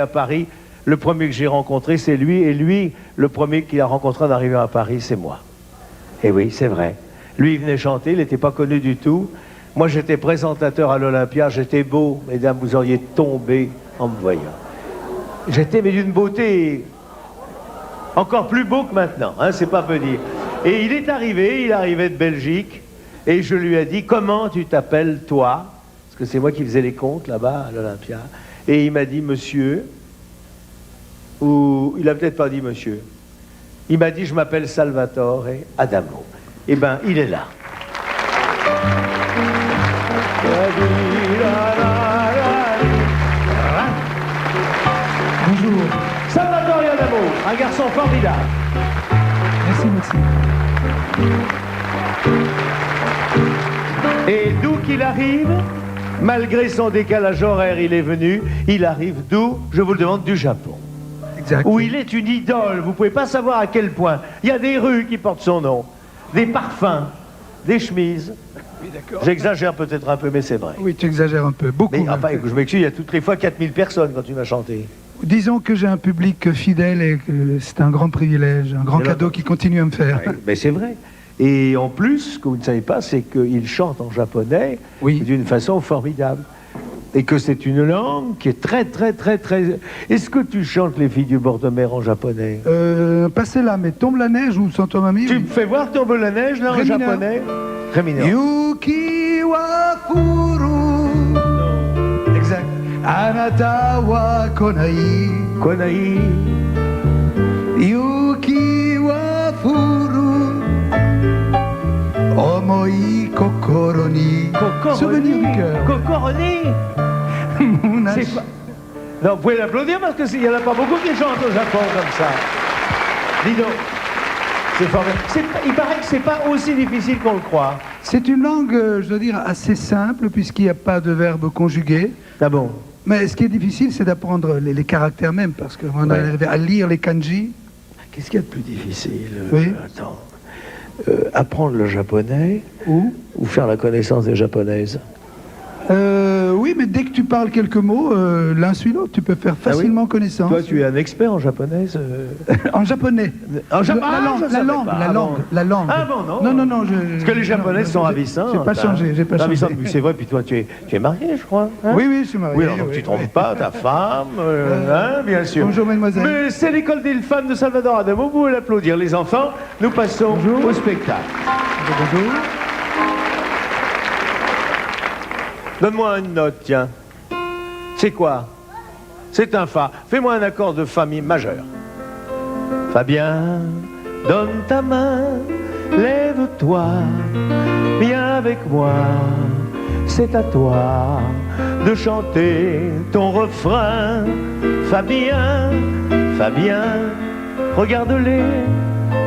à Paris, le premier que j'ai rencontré, c'est lui, et lui, le premier qu'il a rencontré en arrivant à Paris, c'est moi. Et oui, c'est vrai. Lui, il venait chanter, il n'était pas connu du tout. Moi, j'étais présentateur à l'Olympia, j'étais beau, mesdames, vous auriez tombé en me voyant. J'étais, mais d'une beauté encore plus beau que maintenant, hein, c'est pas peu dire. Et il est arrivé, il arrivait de Belgique, et je lui ai dit, comment tu t'appelles, toi? Parce que c'est moi qui faisais les comptes là-bas à l'Olympia. Et il m'a dit, monsieur, ou il a peut-être pas dit monsieur. Il m'a dit, je m'appelle Salvatore Adamo. Eh ben, il est là. Bonjour. Salvatore Adamo, un garçon formidable. Merci, merci. Et d'où qu'il arrive, malgré son décalage horaire, il est venu, il arrive d'où? Je vous le demande, du Japon. Exact. Où il est une idole, vous ne pouvez pas savoir à quel point. Il y a des rues qui portent son nom, des parfums, des chemises. Oui, d'accord. J'exagère peut-être un peu, mais c'est vrai. Oui, tu exagères un peu, beaucoup. Mais même. enfin, je m'excuse, il y a toutes les fois 4000 personnes quand tu m'as chanté. Disons que j'ai un public fidèle et que c'est un grand privilège, un grand cadeau qui continue à me faire. Ouais, mais c'est vrai. Et en plus, ce que vous ne savez pas, c'est qu'il chante en japonais Oui. d'une façon formidable. Et que c'est une langue qui est très, très, très, très... Est-ce que tu chantes les filles du bord de mer en japonais? Passez là, mais tombe la neige ou Santo Mami? Tu me fais voir tomber la neige, là, en Ré mineur. japonais? Ré mineur. Yuki wa furu. Exact. Anata wa konai. Konai. Yuki wa furu. Omoi kokoro ni. Souvenir du cœur. Kokoroni. C'est pas... Non, vous pouvez l'applaudir parce qu'il n'y en a pas beaucoup qui chantent au Japon comme ça. Dis donc. C'est formidable. Il paraît que c'est pas aussi difficile qu'on le croit. C'est une langue, je dois dire, assez simple puisqu'il n'y a pas de verbe conjugué. Ah bon? Mais ce qui est difficile, c'est d'apprendre les caractères même parce qu'on Ouais. arrive à lire les kanji. Qu'est-ce qu'il y a de plus difficile? Oui. Attends. Apprendre le japonais Ou faire la connaissance des japonaises? oui, mais dès que tu parles quelques mots, l'un suit l'autre, tu peux faire facilement connaissance. Toi, tu es un expert en japonaise En japonais. En La langue, la langue. Ah bon, non? Non. Parce que les japonaises sont ravissantes. J'ai pas changé, j'ai pas changé. Ravissantes, mais c'est vrai, puis toi, tu es marié, je crois. Hein? Oui, je suis marié. Oui, alors donc tu ne trompes pas ta femme, hein, bien sûr. Bonjour, mademoiselle. Mais c'est l'école des femmes de Salvador Adamo, vous pouvez l'applaudir. Les enfants, nous passons au spectacle. Bonjour. Donne-moi une note, tiens. C'est quoi? C'est un Fa. Fais-moi un accord de Fa majeur. Fabien, donne ta main, lève-toi, viens avec moi, c'est à toi de chanter ton refrain. Fabien, Fabien, regarde-les,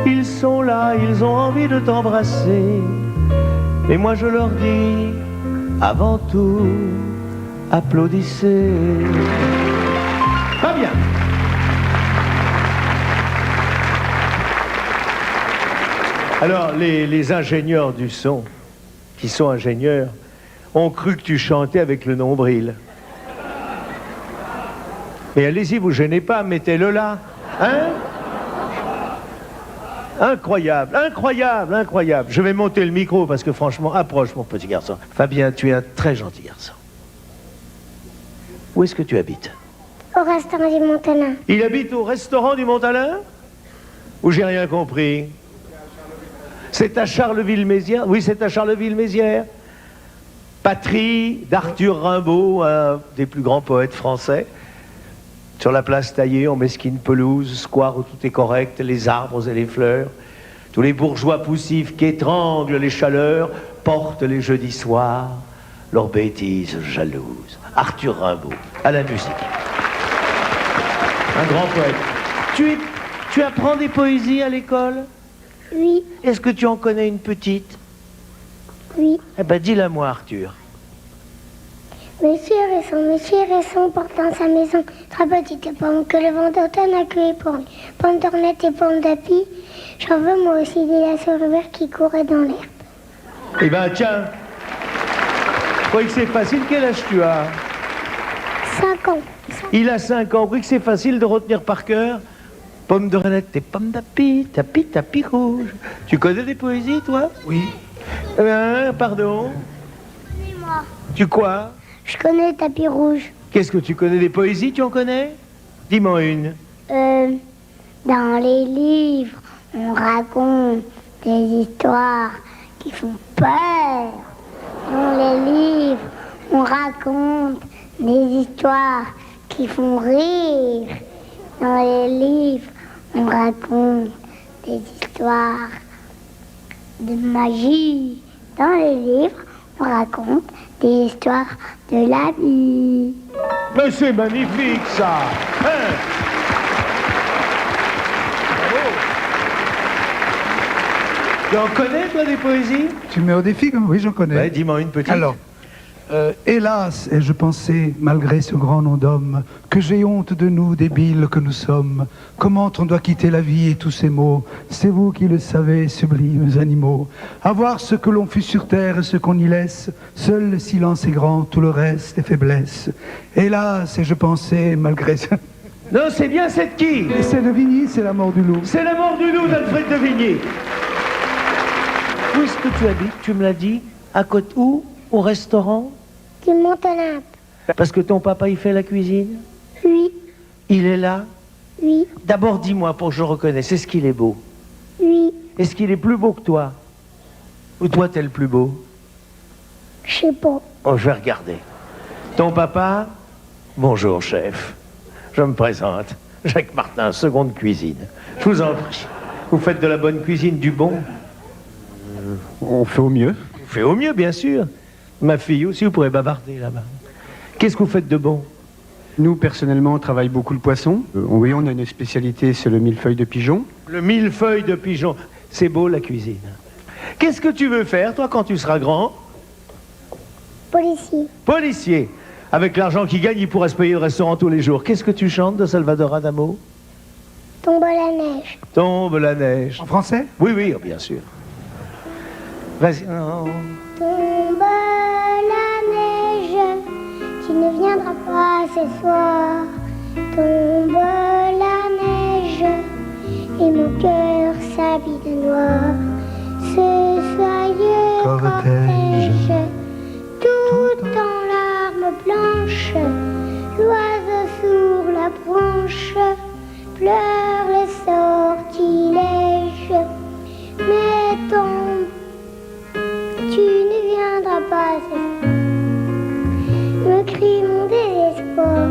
ils sont là, ils ont envie de t'embrasser. Et moi je leur dis, avant tout, applaudissez. Fabien. Alors, les ingénieurs du son, qui sont ingénieurs, ont cru que tu chantais avec le nombril. Mais allez-y, vous gênez pas, mettez-le là. Hein? Incroyable, incroyable, incroyable. Je vais monter le micro parce que franchement, approche mon petit garçon. Fabien, tu es un très gentil garçon. Où est-ce que tu habites? Au restaurant du Montalin. Il habite au restaurant du Montalin? Ou j'ai rien compris? C'est à Charleville-Mézières? Oui, c'est à Charleville-Mézières. Patrie d'Arthur Rimbaud, un des plus grands poètes français. Sur la place taillée, en mesquine pelouse, square où tout est correct, les arbres et les fleurs. Tous les bourgeois poussifs qui étranglent les chaleurs portent les jeudis soirs leurs bêtises jalouses. Arthur Rimbaud, à la musique. Un grand poète. Tu apprends des poésies à l'école? Oui, Est-ce que tu en connais une petite? oui. Eh ben, dis-la moi, Arthur. Monsieur Resson porte dans sa maison trois petites pommes que le vent d'automne a cueillies pour lui. Pommes d'ornette et pommes d'api, j'en veux moi aussi, dit la souris verte qui courait dans l'herbe. Eh ben, tiens. Je croyais que c'est facile. Quel âge tu as? 5. 5 ans. Il a 5 ans. Vous croyez que c'est facile de retenir par cœur? Pomme de renette et pomme d'api, tapis rouge. Tu connais des poésies, toi? Oui. Pardon? Dis-moi. Tu quoi? Je connais le tapis rouge. Qu'est-ce que tu connais des poésies? Tu en connais? Dis-moi une. Dans les livres, on raconte des histoires qui font peur. Dans les livres, on raconte des histoires qui font rire. Dans les livres, on raconte des histoires de magie. Dans les livres, on raconte des histoires de la vie. Mais c'est magnifique, ça! Hein? Bravo! Tu en connais, toi, des poésies? Tu me mets au défi comme... Oui, j'en connais. Ouais, dis-moi une petite. Alors, hélas, ai-je pensé, malgré ce grand nom d'homme, que j'ai honte de nous, débiles que nous sommes. Comment on doit quitter la vie et tous ces mots? C'est vous qui le savez, sublimes animaux. Avoir ce que l'on fut sur terre et ce qu'on y laisse, seul le silence est grand, tout le reste est faiblesse. Hélas, ai-je pensé, malgré ça... Non, c'est bien, c'est de qui? Et c'est de Vigny, c'est la mort du loup. C'est la mort du loup d'Alfred de Vigny. Où est-ce que tu habites? Tu me l'as dit. À côté où? Au restaurant? Du Mont-Olympe. Parce que ton papa, il fait la cuisine? Oui, Il est là? oui, D'abord, dis-moi pour que je reconnaisse, est-ce qu'il est beau? oui. Est-ce qu'il est plus beau que toi? Ou toi, t'es le plus beau? Je sais pas. Oh, je vais regarder. Ton papa? Bonjour, chef. Je me présente. Jacques Martin, seconde cuisine. Je vous en prie. Vous faites de la bonne cuisine, du bon? On fait au mieux. Vous faites au mieux, bien sûr. Ma fille aussi, vous pourrez bavarder là-bas. Qu'est-ce que vous faites de bon? Nous, personnellement, on travaille beaucoup le poisson. Oui, on a une spécialité, c'est le millefeuille de pigeon. Le millefeuille de pigeon. C'est beau, la cuisine. Qu'est-ce que tu veux faire, toi, quand tu seras grand? Policier. Policier. Avec l'argent qu'il gagne, il pourra se payer le restaurant tous les jours. Qu'est-ce que tu chantes de Salvador Adamo? Tombe la neige. Tombe la neige. En français? Oui, oui, bien sûr. Vas-y. Oh. Tombe la neige, tu ne viendras pas ce soir. Tombe la neige, et mon cœur s'habille de noir. Ce soyeux cortège, tout en larmes blanches, l'oiseau sur la branche pleure le sortilège. Mais tombe, tu ne viendras pas, me crie mon désespoir.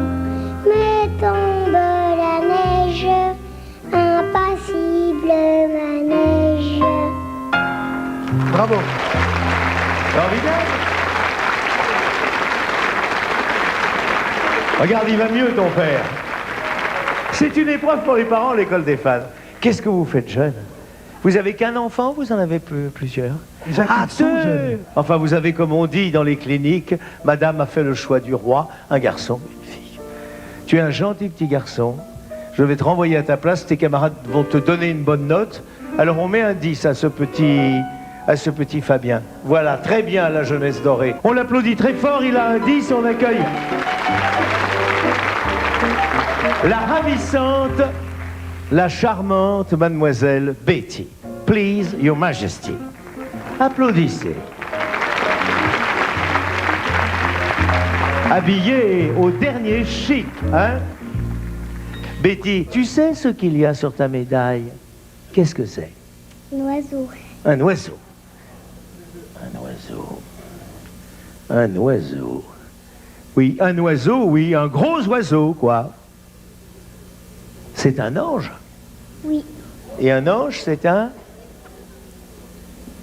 Mais tombe la neige, impassible manège. Bravo. Formidable. Regarde, il va mieux, ton père. C'est une épreuve pour les parents, l'école des fans. Qu'est-ce que vous faites jeune? Vous avez qu'un enfant, vous en avez plusieurs? Jacques, Ah, ils sont deux! jeunes. Enfin, vous avez, comme on dit dans les cliniques, madame a fait le choix du roi, un garçon, une fille. Tu es un gentil petit garçon. Je vais te renvoyer à ta place, tes camarades vont te donner une bonne note. Alors on met un 10 à ce petit Fabien. Voilà, très bien, la jeunesse dorée. On l'applaudit très fort, il a un 10, on accueille la ravissante, la charmante mademoiselle Betty. Please, Your Majesty. Applaudissez. Habillée au dernier chic, hein? Betty, tu sais ce qu'il y a sur ta médaille? Qu'est-ce que c'est? Un oiseau. Un oiseau. Un oiseau. Un oiseau. Oui, un oiseau, oui, un gros oiseau, quoi. C'est un ange. Oui, Et un ange, c'est un...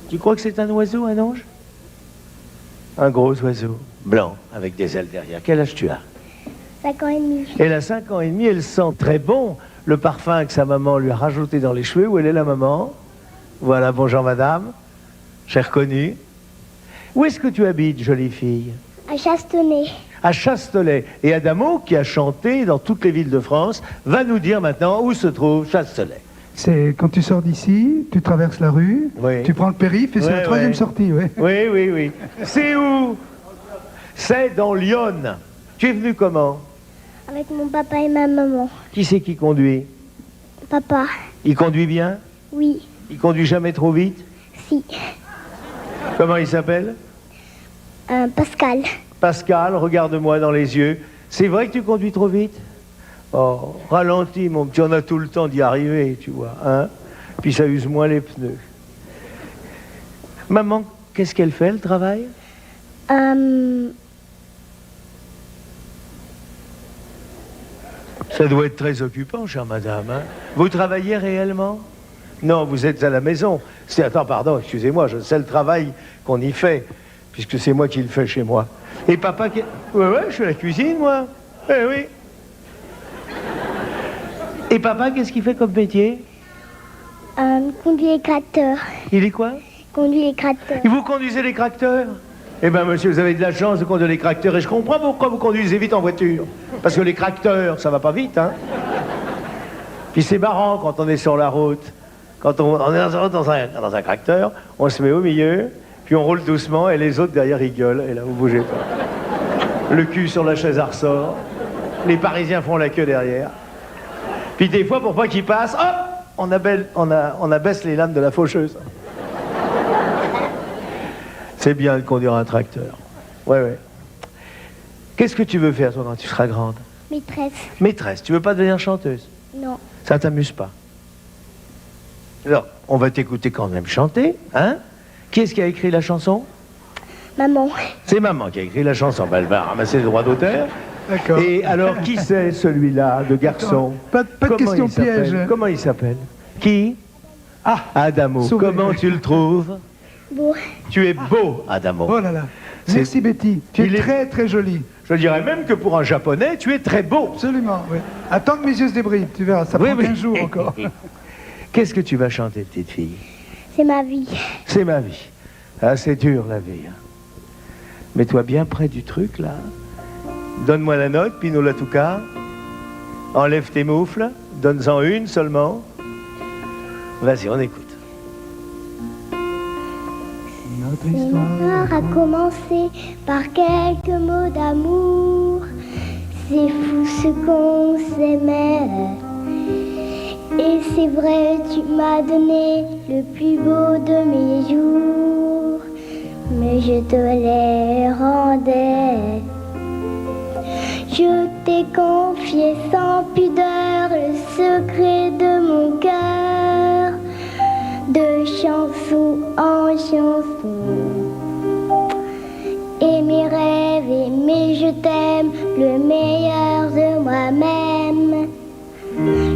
Tu crois que c'est un oiseau, un ange? Un gros oiseau, blanc, avec des ailes derrière. Quel âge tu as? 5 ans et demi. Elle a 5 ans et demi, elle sent très bon le parfum que sa maman lui a rajouté dans les cheveux. Où elle est, la maman? Voilà, bonjour madame, j'ai reconnu. Où est-ce que tu habites, jolie fille? À Chastonnet. À Chastelet. Et Adamo, qui a chanté dans toutes les villes de France, va nous dire maintenant où se trouve Chastelet. C'est quand tu sors d'ici, tu traverses la rue, Oui. tu prends le périph' et c'est Ouais, la troisième ouais. sortie, oui. Oui, oui, oui. C'est où? C'est dans Lyon. Tu es venu comment? Avec mon papa et ma maman. Qui c'est qui conduit? Papa, Il conduit bien? oui, Il conduit jamais trop vite? si. Comment il s'appelle? Pascal, Pascal, regarde-moi dans les yeux. C'est vrai que tu conduis trop vite? Oh, ralentis mon petit, on a tout le temps d'y arriver, tu vois, hein? Puis ça use moins les pneus. Maman, qu'est-ce qu'elle fait, le travail? Ça doit être très occupant, chère madame, hein? Vous travaillez réellement? Non, vous êtes à la maison. Attends, pardon, excusez-moi, je sais le travail qu'on y fait, puisque c'est moi qui le fais chez moi. Et papa, ouais, je fais la cuisine, moi. Eh oui. Et papa, qu'est-ce qu'il fait comme métier? conduit les tracteurs. Il est quoi? Conduit les tracteurs. Et vous conduisez les tracteurs? Eh bien, monsieur, vous avez de la chance de conduire les tracteurs, et je comprends pourquoi vous conduisez vite en voiture. Parce que les tracteurs, ça va pas vite, hein? Puis c'est marrant quand on est sur la route. Quand on est dans un tracteur, on se met au milieu, puis on roule doucement, et les autres derrière rigolent, et là, vous bougez pas. Le cul sur la chaise à ressort. Les Parisiens font la queue derrière. Puis des fois, pour pas qu'ils passent, hop, on abaisse les lames de la faucheuse. C'est bien de conduire un tracteur. Ouais. Qu'est-ce que tu veux faire, toi, quand tu seras grande? Maîtresse. Maîtresse, tu veux pas devenir chanteuse? Non. Ça t'amuse pas? Alors, on va t'écouter quand même chanter, hein? Qui est-ce qui a écrit la chanson? Maman. C'est maman qui a écrit la chanson. Ben, elle va ramasser les droits d'auteur. D'accord. Et alors, qui c'est celui-là, de garçon? Pas de Comment question il s'appelle? piège. Comment il s'appelle? Qui? Ah, Adamo. Sauvé. Comment tu le trouves? Bon. Tu es beau, Adamo. oh là là. C'est- Merci Betty. Tu Il es est- très très jolie. Je dirais même que pour un japonais, tu es très beau. Absolument, oui. Attends que mes yeux se débrident, tu verras, ça Oui, prend oui. 15 jours encore. Qu'est-ce que tu vas chanter, petite fille? C'est ma vie. C'est ma vie. Ah, c'est dur, la vie. hein. Mets-toi bien près du truc, là. Donne-moi la note, Pino Latouka. Enlève tes moufles. Donne-en une seulement. Vas-y, on écoute. Notre L'histoire a commencé par quelques mots d'amour. C'est fou ce qu'on s'aimait. Et c'est vrai, tu m'as donné le plus beau de mes jours. Mais je te les rendais. Je t'ai confié sans pudeur le secret de mon cœur. De chanson en chanson. Et mes rêves et mes je t'aime, le meilleur de moi-même.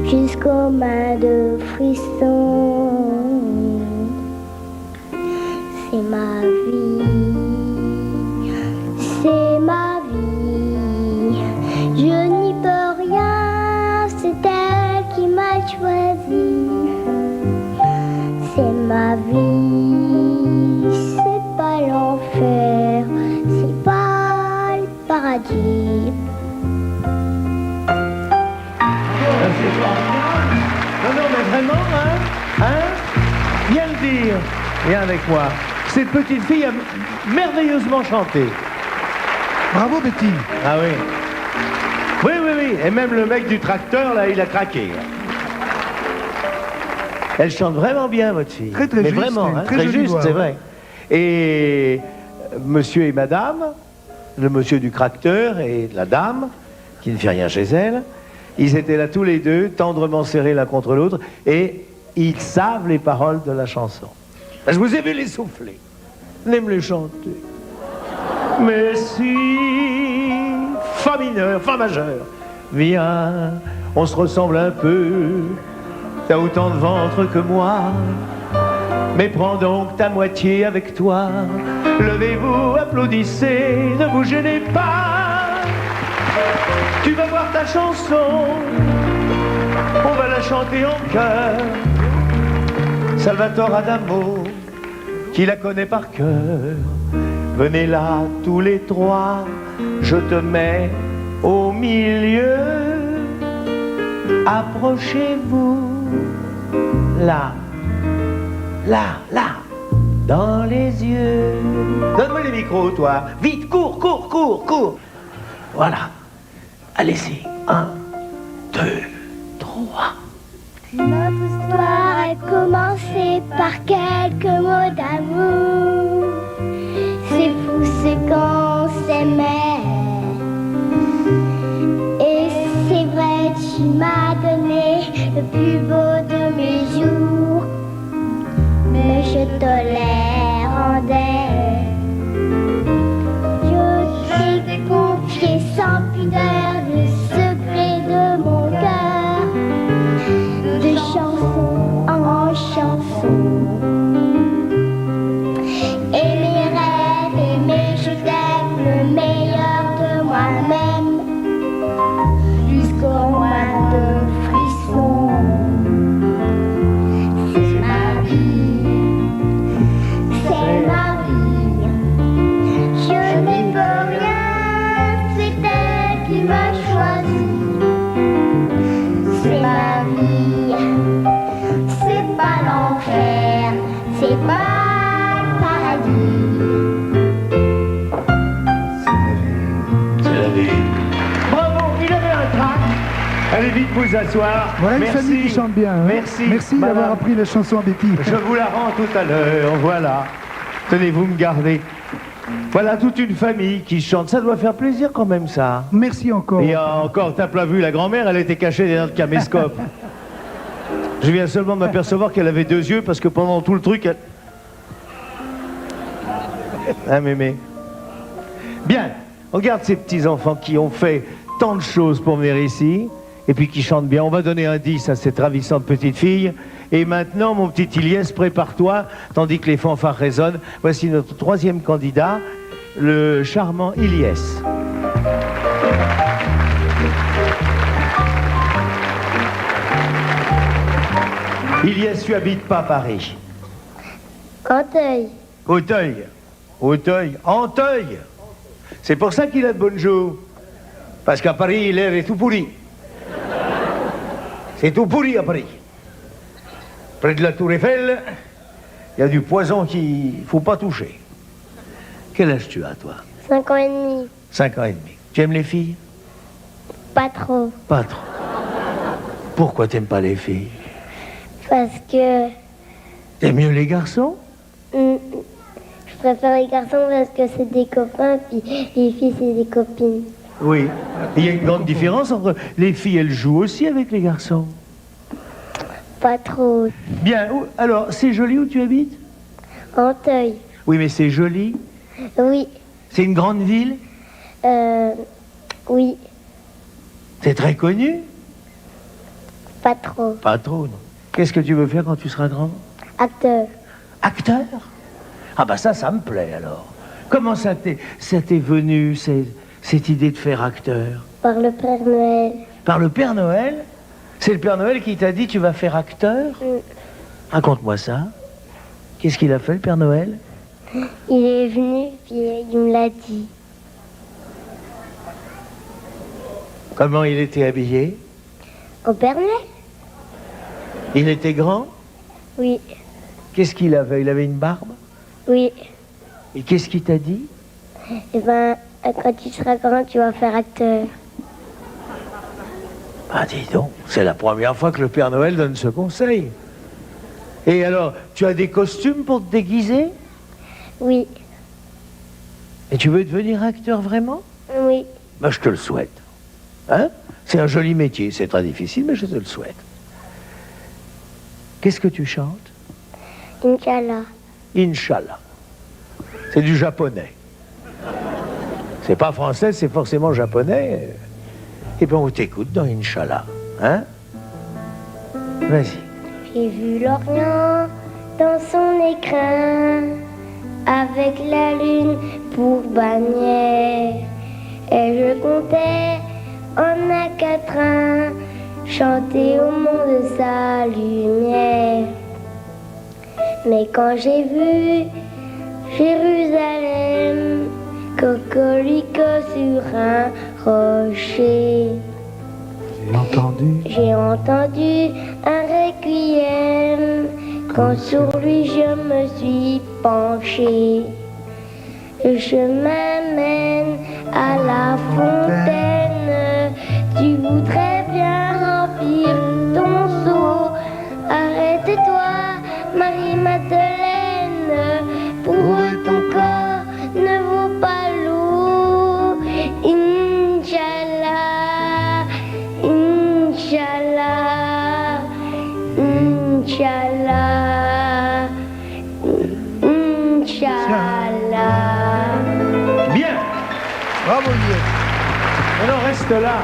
Jusqu'aux mains de frissons. C'est ma vie. C'est ma vie. Je n'y peux rien. C'est elle qui m'a choisi. C'est ma vie, c'est pas l'enfer, c'est pas le paradis. Non, mais vraiment, hein? Viens le dire. Viens avec moi. Cette petite fille a merveilleusement chanté. Bravo Betty. Ah oui. Oui. Et même le mec du tracteur, là, il a craqué. Elle chante vraiment bien, votre fille. Très, très Mais juste, vraiment, une hein, très très jolie juste, voix, c'est ouais. vrai. Et monsieur et madame, le monsieur du tracteur et la dame, qui ne fait rien chez elle, ils étaient là tous les deux, tendrement serrés l'un contre l'autre, et ils savent les paroles de la chanson. Je vous ai vu les souffler. Venez me les chanter. Mais si, fa mineur, fa majeur, viens, on se ressemble un peu. T'as autant de ventre que moi, mais prends donc ta moitié avec toi. Levez-vous, applaudissez, ne vous gênez pas. Tu vas voir ta chanson, on va la chanter en chœur. Salvatore Adamo, qui la connaît par cœur. Venez là tous les trois, je te mets au milieu. Approchez-vous, là, dans les yeux. Donne-moi les micros, toi. Vite, cours. Voilà. Allez-y, 1, 2, 3. Notre histoire a commencé par quelques mots d'amour. C'est fou ce qu'on s'aimait. Et c'est vrai, tu m'as donné le plus beau de mes jours. Mais je te les rendais. Je t'ai confié sans pudeur le secret de mon cœur. De chanson en chanson. Et mes rêves et mes je t'aime, le meilleur de moi-même, jusqu'au moindre frisson. C'est ma vie, c'est ma vie. Je n'y peux rien, c'est elle qui m'a choisi. C'est ma vie, c'est pas l'enfer, c'est pas le paradis. C'est la vie. Bravo, il avait un trac. Allez vite vous asseoir. Voilà une Merci. famille qui chante bien. Hein. Merci. Merci madame. d'avoir appris la chanson à Betty. Je vous la rends tout à l'heure, voilà. Tenez, vous me gardez. Voilà toute une famille qui chante. Ça doit faire plaisir quand même, ça. Merci encore. Et encore, t'as pas vu, la grand-mère, elle était cachée derrière le caméscope. Je viens seulement de m'apercevoir qu'elle avait 2 yeux parce que pendant tout le truc, elle... Hein, mémé? Bien, regarde ces petits-enfants qui ont fait tant de choses pour venir ici et puis qui chantent bien. On va donner un 10 à cette ravissante petite fille. Et maintenant, mon petit Ilyes, prépare-toi, tandis que les fanfares résonnent. Voici notre 3e candidat, le charmant Ilyes. Ilyes, tu habites pas Paris. Auteuil. Auteuil. Auteuil. Anteuil. C'est pour ça qu'il a de bonnes jours. Parce qu'à Paris, l'air est tout pourri. C'est tout pourri à Paris. Près de la Tour Eiffel, il y a du poison qu'il ne faut pas toucher. Quel âge tu as, toi? 5 ans et demi. 5 ans et demi. Tu aimes les filles? Pas trop. Pas trop. Pourquoi t'aimes pas les filles? Parce que T'aimes mieux les garçons? je préfère les garçons parce que c'est des copains, puis les filles c'est des copines. Oui. Il y a une grande différence entre les filles, elles jouent aussi avec les garçons. Pas trop. Bien, alors, c'est joli où tu habites? Auteuil. Oui, mais c'est joli. Oui. C'est une grande ville? Oui. C'est très connu? Pas trop. Pas trop, non. Qu'est-ce que tu veux faire quand tu seras grand? Acteur. Acteur? Ah bah ça me plaît alors. Comment ça t'est venu, cette idée de faire acteur? Par le Père Noël. Par le Père Noël? C'est le Père Noël qui t'a dit tu vas faire acteur? Raconte-moi ça. Qu'est-ce qu'il a fait, le Père Noël? Il est venu, puis il me l'a dit. Comment il était habillé? Au Père Noël? Il était grand? Oui. Qu'est-ce qu'il avait? Il avait une barbe? Oui. Et qu'est-ce qu'il t'a dit? Eh ben, quand tu seras grand, tu vas faire acteur. Ah, dis donc, c'est la première fois que le Père Noël donne ce conseil. Et alors, tu as des costumes pour te déguiser? Oui. Et tu veux devenir acteur vraiment? Oui. Ben, je te le souhaite. Hein? C'est un joli métier, c'est très difficile, mais je te le souhaite. Qu'est-ce que tu chantes? Inch'Allah. Inch'Allah. C'est du japonais. C'est pas français, c'est forcément japonais. Et bien, on t'écoute dans Inch'Allah. Hein? Vas-y. J'ai vu l'Orient dans son écrin, avec la lune pour bannière. Et je comptais en un quatrain, chanter au monde sa lumière. Mais quand j'ai vu Jérusalem, cocorico sur un rocher, j'ai entendu un requiem, quand sur lui je me suis penché. Le chemin mène à la fontaine du voudrais bien remplir ton seau. Arrête-toi, Marie-Madeleine, pour ton corps ne vaut pas l'eau. Inch'Allah, Inch'Allah, Inch'Allah, Inch'Allah. Bien. Bravo, Lié. Alors reste là.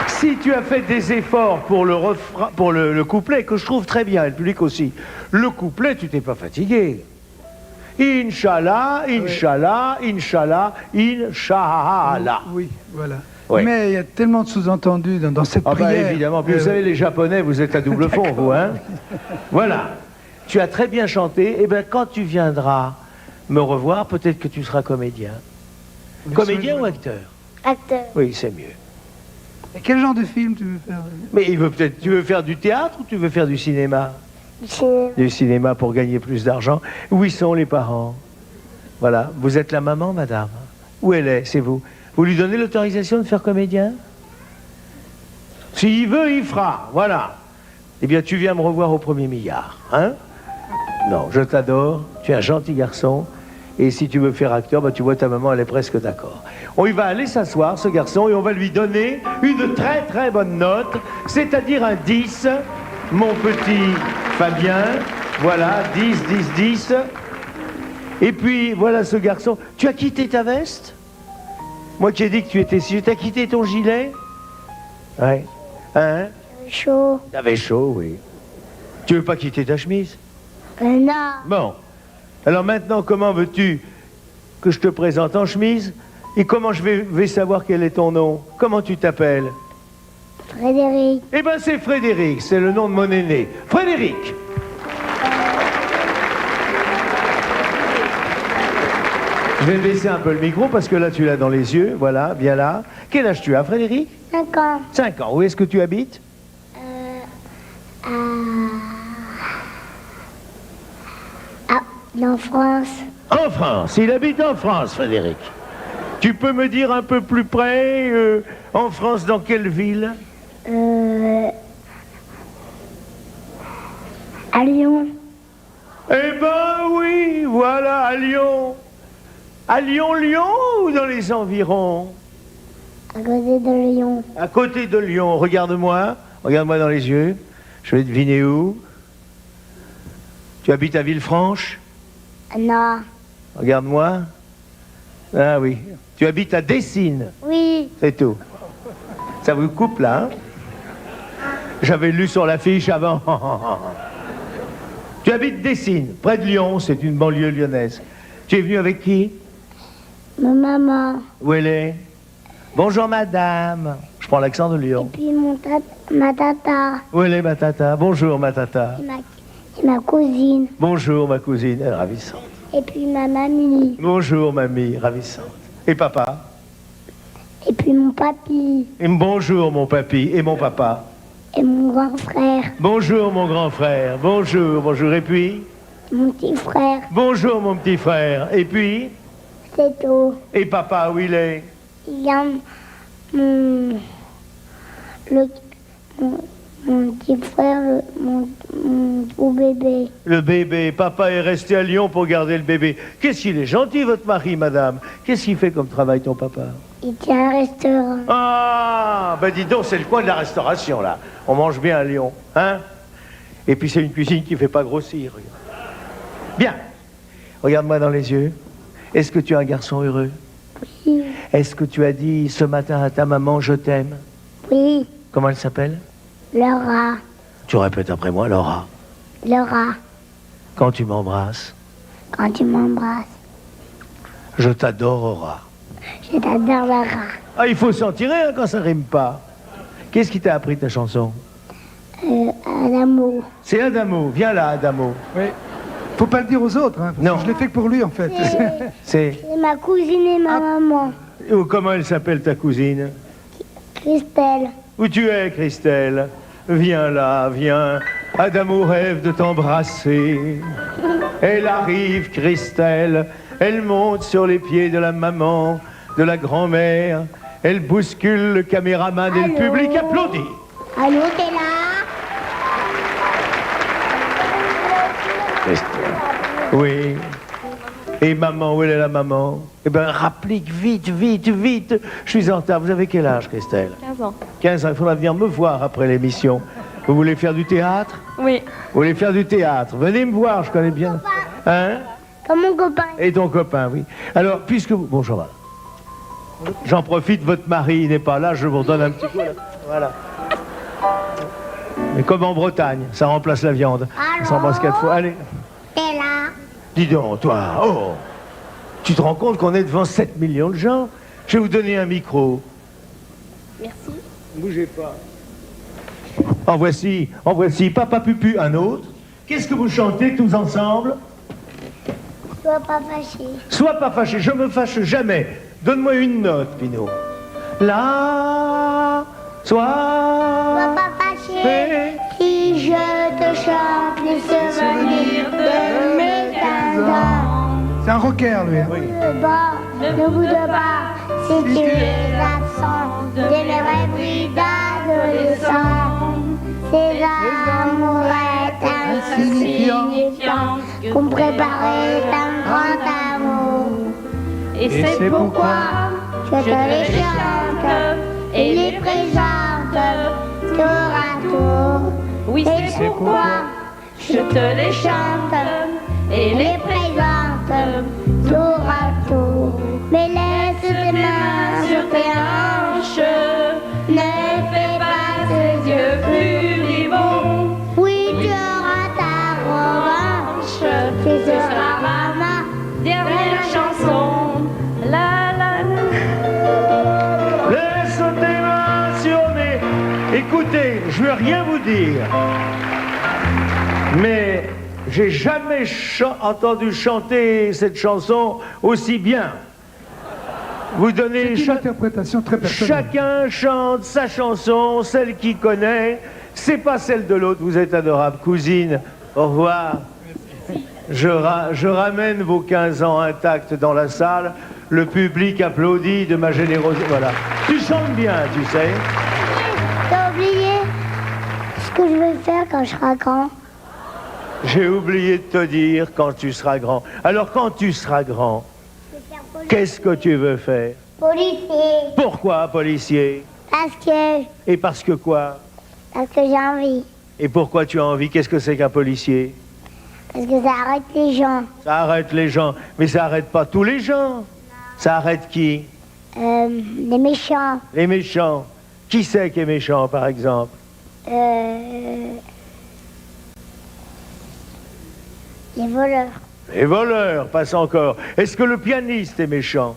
Si tu as fait des efforts pour le refrain, pour le couplet, que je trouve très bien, et le public aussi, le couplet, tu t'es pas fatigué. Inch'Allah, Inch'Allah, Inch'Allah, Inch'Allah. Oui, voilà. Oui. Mais il y a tellement de sous-entendus dans cette Ah bah prière. évidemment, puis vous savez, les Japonais, vous êtes à double fond, vous, hein. Voilà. Tu as très bien chanté, et bien quand tu viendras me revoir, peut-être que tu seras comédien. Comédien ou acteur? Acteur. Oui, c'est mieux. Et quel genre de film tu veux faire? Mais il veut peut-être, tu veux faire du théâtre ou tu veux faire du cinéma? Du cinéma pour gagner plus d'argent. Où y sont les parents? Voilà. Vous êtes la maman, madame? Où elle est? C'est vous. Vous lui donnez l'autorisation de faire comédien? S'il veut, il fera. Voilà. Eh bien, tu viens me revoir au 1er milliard. Hein? Non, je t'adore. Tu es un gentil garçon. Et si tu veux faire acteur, bah, tu vois, ta maman, elle est presque d'accord. On y va aller s'asseoir, ce garçon, et on va lui donner une très très bonne note, c'est-à-dire un 10, mon petit Fabien. Voilà, 10, 10, 10. Et puis, voilà ce garçon. Tu as quitté ta veste? Moi qui ai dit que tu étais si... Tu as quitté ton gilet? Ouais. Hein? Chaud. T'avais chaud, oui. Tu veux pas quitter ta chemise? Non. Bon. Alors maintenant, comment veux-tu que je te présente en chemise? Et comment je vais savoir quel est ton nom? Comment tu t'appelles? Frédéric. Eh ben c'est Frédéric, c'est le nom de mon aîné. Frédéric! Je vais baisser un peu le micro parce que là tu l'as dans les yeux, voilà, bien là. Quel âge tu as, Frédéric? 5 ans. 5 ans. Où est-ce que tu habites? En France. En France. Il habite en France, Frédéric. Tu peux me dire un peu plus près, en France, dans quelle ville? À Lyon. Eh ben oui, voilà, à Lyon. À Lyon, ou dans les environs? À côté de Lyon. À côté de Lyon. Regarde-moi dans les yeux. Je vais deviner où. Tu habites à Villefranche? Non. Regarde-moi. Ah oui. Tu habites à Dessines. Oui. C'est tout. Ça vous coupe là, hein? J'avais lu sur l'affiche avant. Tu habites Dessines, près de Lyon, c'est une banlieue lyonnaise. Tu es venu avec qui? Ma maman. Où elle est? Bonjour madame. Je prends l'accent de Et Lyon. puis ma tata. Où elle est ma tata? Bonjour ma tata. Et ma cousine. Bonjour ma cousine, elle est ravissante. Et puis ma mamie. Bonjour mamie, ravissante. Et papa? Et puis mon papy. Et bonjour mon papy et mon papa. Et mon grand frère. Bonjour mon grand frère. Bonjour, bonjour. Et puis? Mon petit frère. Bonjour mon petit frère. Et puis? C'est tout. Et papa, où il est? Il y a mon petit frère, mon beau bébé. Le bébé. Papa est resté à Lyon pour garder le bébé. Qu'est-ce qu'il est gentil, votre mari, madame. Qu'est-ce qu'il fait comme travail, ton papa? Il tient un restaurant. Ah, ben dis donc, c'est le coin de la restauration, là. On mange bien à Lyon, hein? Et puis c'est une cuisine qui ne fait pas grossir. Bien. Regarde-moi dans les yeux. Est-ce que tu es un garçon heureux? Oui. Est-ce que tu as dit ce matin à ta maman, je t'aime? Oui. Comment elle s'appelle? Laura. Tu répètes après moi, Laura. Laura. Quand tu m'embrasses, Quand tu m'embrasses. je t'adore, Laura. Je t'adore, Laura. Ah, il faut s'en tirer hein, quand ça rime pas. Qu'est-ce qui t'a appris ta chanson? Adamo. C'est Adamo. Viens là, Adamo. Oui. Faut pas le dire aux autres, hein, parce Non. que je l'ai fait que pour lui, en fait. C'est... C'est ma cousine et ma maman. Ou comment elle s'appelle ta cousine? Christelle. Où tu es, Christelle? Viens là, viens. Adamo rêve de t'embrasser. Elle arrive, Christelle. Elle monte sur les pieds de la maman, de la grand-mère. Elle bouscule le caméraman et le public applaudit. Allô, t'es là? Oui. Et maman, où est la maman? Eh bien, rapplique vite, vite, vite. Je suis en retard. Vous avez quel âge, Christelle? 15 ans. 15 ans. Il faudra venir me voir après l'émission. Vous voulez faire du théâtre? Oui. Vous voulez faire du théâtre? Venez me voir, je connais bien. Hein? Comme mon copain. Et ton copain, oui. Alors, puisque vous... Bon, j'en profite, votre mari n'est pas là, je vous redonne un petit coup. Là. Voilà. Mais comme en Bretagne, ça remplace la viande. Allô? On s'embrasse 4 fois. Allez. T'es là? Dis donc, toi, oh, tu te rends compte qu'on est devant 7 millions de gens? Je vais vous donner un micro. Merci. Ne bougez pas. En voici, Papa Pupu, un autre. Qu'est-ce que vous chantez tous ensemble? Sois pas fâché. Sois pas fâché, je me fâche jamais. Donne-moi une note, Pinot. La, Sois sois pas fâché. Si je te chante les souvenirs de mes 15 ans. C'est un rocker, lui. Hein. Oui. Ne boude pas si tu es absent de mes rêveries d'adolescent. Ces amourettes insignifiantes qu'on préparait un grand amour. Et c'est pourquoi Je te les chante et les présente tour à tour. oui, Et c'est pourquoi je te les chante et les présente tour à tour. Mais laisse tes mains sur tes hanches, ne fais pas tes yeux plus vivants. Oui, tu auras ta revanche, tu seras ma dernière chanson. La la la. Laisse tes mains sur mes... Écoutez, je veux rien vous dire. Mais j'ai jamais entendu chanter cette chanson aussi bien. Vous donnez... C'est une interprétation très personnelle. Chacun chante sa chanson, celle qu'il connaît. C'est pas celle de l'autre. Vous êtes adorable, cousine. Au revoir. Je ramène vos 15 ans intacts dans la salle. Le public applaudit de ma générosité. Voilà. Tu chantes bien, tu sais. T'as oublié ce que je vais faire quand je serai grand? J'ai oublié de te dire quand tu seras grand. Alors, quand tu seras grand, qu'est-ce que tu veux faire? Policier. Pourquoi, policier? Et parce que quoi? Parce que j'ai envie. Et pourquoi tu as envie? Qu'est-ce que c'est qu'un policier? Parce que ça arrête les gens. Ça arrête les gens. Mais ça arrête pas tous les gens. Ça arrête qui? Les méchants. Les méchants. Qui c'est qui est méchant, par exemple? Les voleurs. Les voleurs, passe encore. Est-ce que le pianiste est méchant?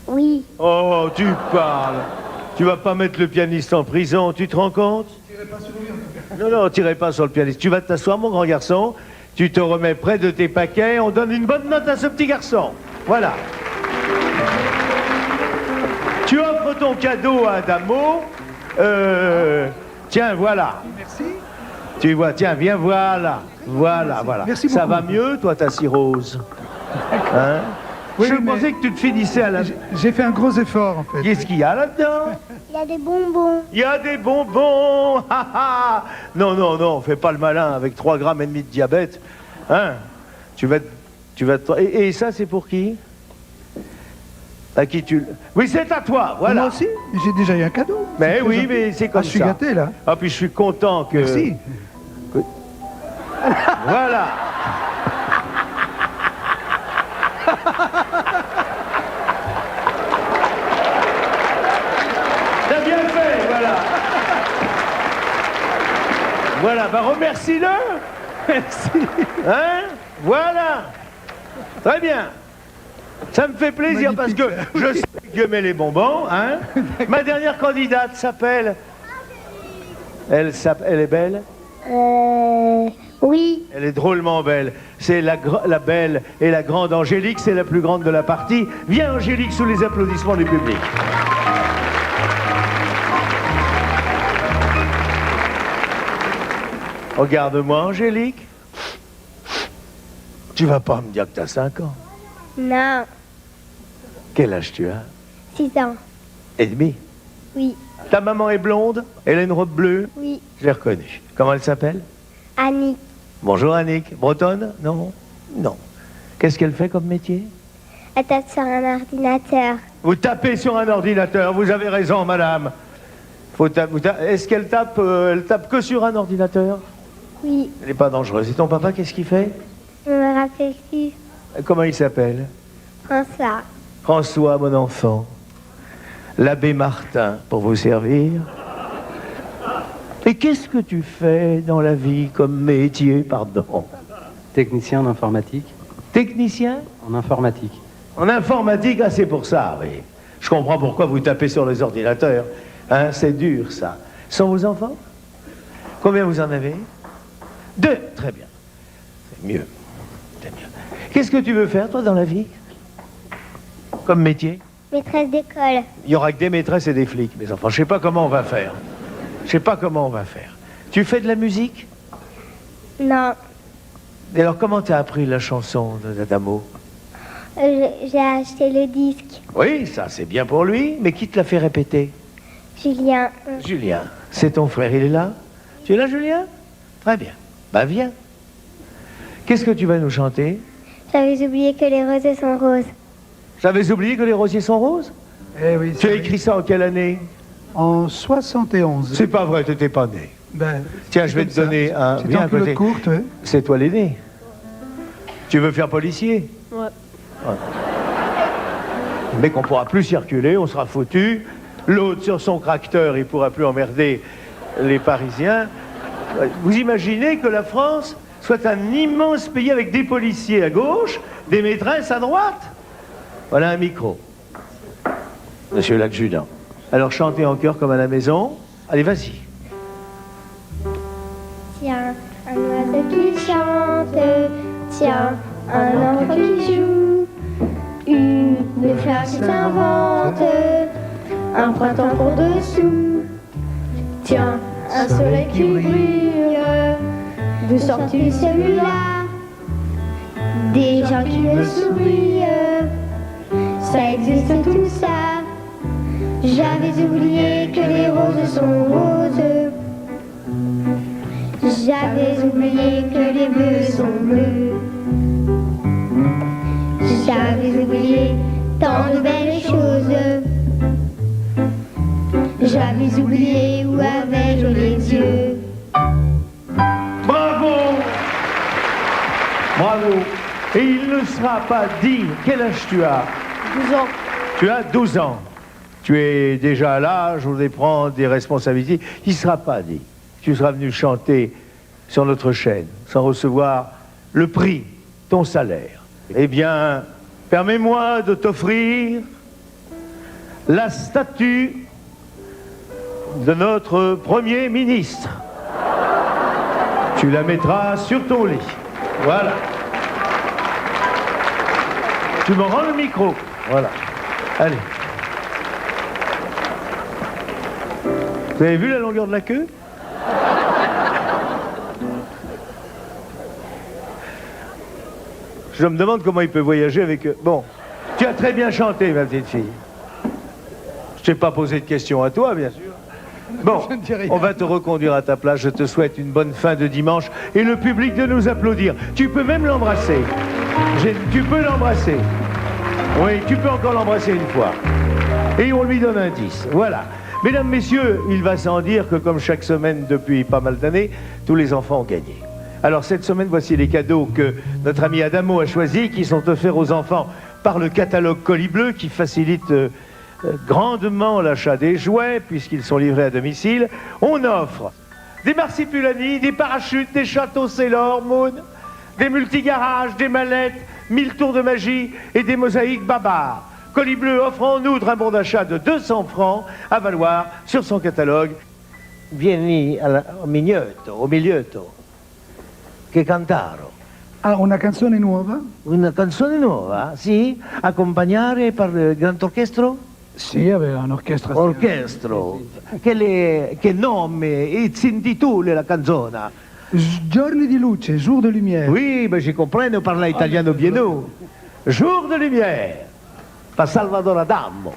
Oui. Oh, tu parles. Tu vas pas mettre le pianiste en prison, tu te rends compte? Non, tirez pas sur le pianiste. Tu vas t'asseoir, mon grand garçon. Tu te remets près de tes paquets. On donne une bonne note à ce petit garçon. Voilà. Tu offres ton cadeau à Adamo. Tiens, voilà. Merci. Tu vois, tiens, viens, voilà. Voilà. Merci Ça beaucoup. va mieux, toi, ta cirrhose? Hein? Oui, Je mais pensais que tu te finissais à la... J'ai fait un gros effort, en fait. Qu'est-ce qu'il y a là-dedans? Il y a des bonbons. Il y a des bonbons. Non, fais pas le malin avec 3,5 grammes de diabète. Hein? Tu vas et ça, c'est pour qui? À qui tu... Oui, c'est à toi, voilà. Moi aussi, j'ai déjà eu un cadeau. Mais C'est oui, très mais c'est comme je suis ça. gâté, là. Ah, puis je suis content que... Merci. Voilà. T'as bien fait, voilà. Voilà, bah remercie-le. Merci. Hein? Voilà. Très bien. Ça me fait plaisir parce que je sais que Dieu met les bonbons, hein? Ma dernière candidate s'appelle... Elle est belle? Oui. Elle est drôlement belle. C'est la belle et la grande Angélique, c'est la plus grande de la partie. Viens Angélique sous les applaudissements du public. Regarde-moi Angélique. Tu vas pas me dire que t'as 5 ans. Non, Quel âge tu as? 6 ans. Et demi. Oui, Ta maman est blonde, elle a une robe bleue, oui. je l'ai reconnue. Comment elle s'appelle? Annick, Bonjour Annick. Bretonne? Non? Non. Qu'est-ce qu'elle fait comme métier? elle tape sur un ordinateur. Vous tapez sur un ordinateur, vous avez raison madame. Est-ce qu'elle tape, elle tape que sur un ordinateur? Oui, Elle n'est pas dangereuse. Et ton papa, qu'est-ce qu'il fait? je me rappelle plus. Comment il s'appelle? François, François, mon enfant. L'abbé Martin, pour vous servir. Et qu'est-ce que tu fais dans la vie comme métier, pardon? Technicien en informatique. Technicien? En informatique. En informatique, ah, c'est pour ça, oui. Je comprends pourquoi vous tapez sur les ordinateurs. Hein, c'est dur, ça. Sont vos enfants? Combien vous en avez? 2, très bien. C'est mieux. C'est mieux. Qu'est-ce que tu veux faire, toi, dans la vie? Comme métier? maîtresse d'école. Il y aura que des maîtresses et des flics, mes enfants. Je sais pas comment on va faire. Je sais pas comment on va faire. Tu fais de la musique? Non, Et alors, comment t'as appris la chanson d'Adamo? j'ai acheté le disque. Oui, ça, c'est bien pour lui, mais qui te l'a fait répéter? Julien, Julien. C'est ton frère, il est là? Tu es là, Julien? Très bien. Bah, viens. Qu'est-ce que tu vas nous chanter? j'avais oublié que les roses sont roses. J'avais oublié que les rosiers sont roses? Eh oui, Tu as écrit ça en quelle année? en 71. C'est pas vrai, t'étais pas né. Ben, Tiens, c'est je vais comme te ça. donner un... C'était Viens en à côté. culotte courte, ouais. C'est toi l'aîné. Tu veux faire policier? Ouais. Mais qu'on pourra plus circuler, on sera foutu. L'autre, sur son tracteur, il pourra plus emmerder les Parisiens. Vous imaginez que la France soit un immense pays avec des policiers à gauche, des maîtresses à droite? Voilà un micro. Monsieur l'adjudant. Alors chantez en chœur comme à la maison. Allez, vas-y. Tiens, un oiseau qui chante, tiens, un enfant qui joue, une fleur qui s'invente, un printemps pour dessous. Tiens, un soleil qui brille, d'où sort-il celui-là? Des gens qui me sourient, ça existe tout ça. J'avais oublié que les roses sont roses. J'avais oublié que les bleus sont bleus. J'avais oublié tant de belles choses. J'avais oublié où avais-je les yeux. Bravo! Bravo! Et il ne sera pas dit. Quel âge tu as? 12 ans. Tu as 12 ans. Tu es déjà à l'âge où de prendre des responsabilités. Il ne sera pas dit. Tu seras venu chanter sur notre chaîne sans recevoir le prix, ton salaire. Eh bien, permets-moi de t'offrir la statue de notre Premier ministre. Tu la mettras sur ton lit. Voilà. Tu me rends le micro. Voilà. Allez. Vous avez vu la longueur de la queue? Je me demande comment il peut voyager avec eux. Bon, tu as très bien chanté, ma petite fille. Je t'ai pas posé de questions à toi, bien sûr. Bon, Je ne dis rien. on va te reconduire à ta place. Je te souhaite une bonne fin de dimanche et le public de nous applaudir. Tu peux même l'embrasser. Tu peux l'embrasser. Oui, tu peux encore l'embrasser une fois. Et on lui donne un 10. Voilà. Mesdames, messieurs, il va sans dire que comme chaque semaine depuis pas mal d'années, tous les enfants ont gagné. Alors cette semaine, voici les cadeaux que notre ami Adamo a choisis, qui sont offerts aux enfants par le catalogue Colis Bleu, qui facilite grandement l'achat des jouets, puisqu'ils sont livrés à domicile. On offre des marsipulani, des parachutes, des châteaux Sailor Moon, des multigarages, des mallettes, 1000 tours de magie et des mosaïques Babar. Colis Bleu offre en outre un bon d'achat de 200 francs à valoir sur son catalogue. Vieni au migliotto, che cantaro. Ah, una canzone nuova? Una canzone nuova, sì? Accompagnare per il Grand Orchestro? Sì, aveva un'orchestra. Orchestro. Che nome? Si intitola la canzone? Giorni di luce, jour de lumière. Oui, ben je comprends, parla italiano bien nous. Jour de lumière, par Salvador Adamo.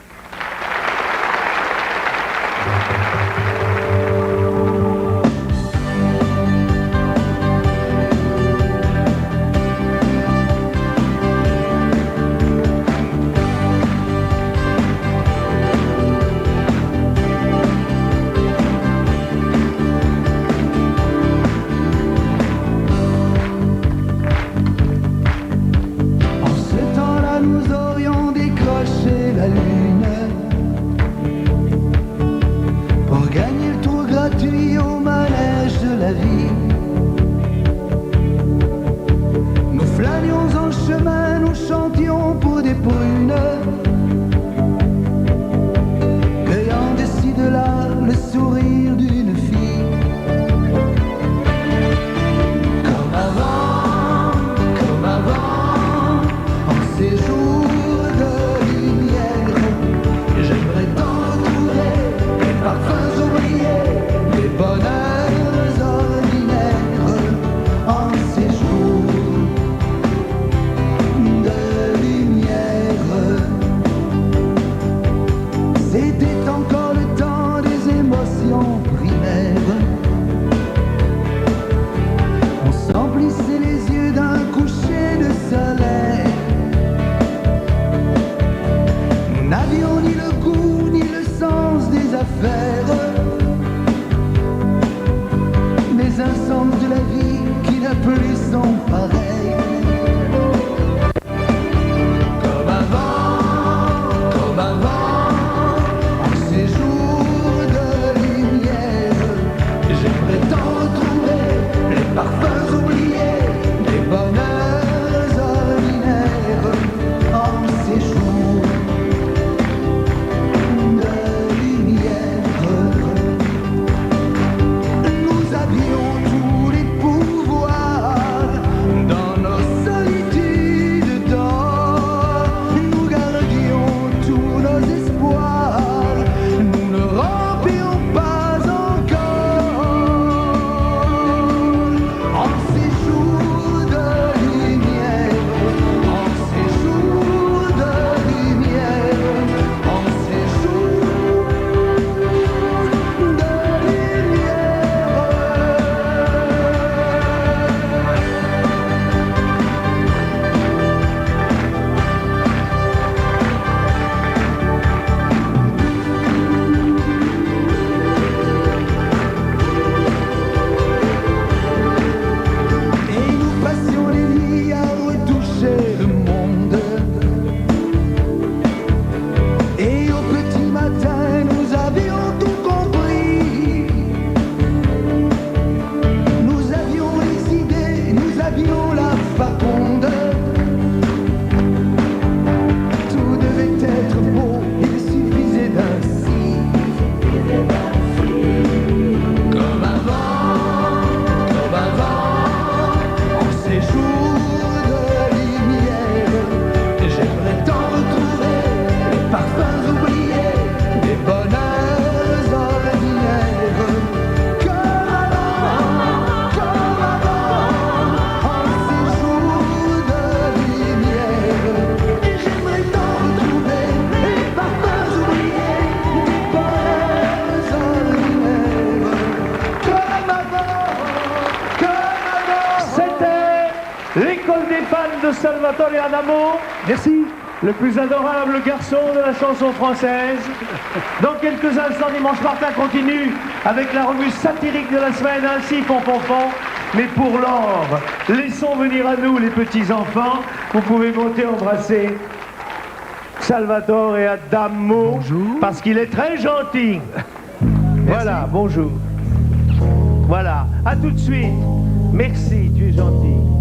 L'école des fans de Salvatore Adamo. Merci. Le plus adorable garçon de la chanson française. Dans quelques instants, Dimanche Martin continue avec la revue satirique de la semaine, ainsi Fonfonfon. Mais pour l'or, laissons venir à nous les petits-enfants. Vous pouvez monter embrasser Salvatore Adamo. Bonjour. Parce qu'il est très gentil. Voilà, bonjour. Voilà, à tout de suite. Merci, tu es gentil.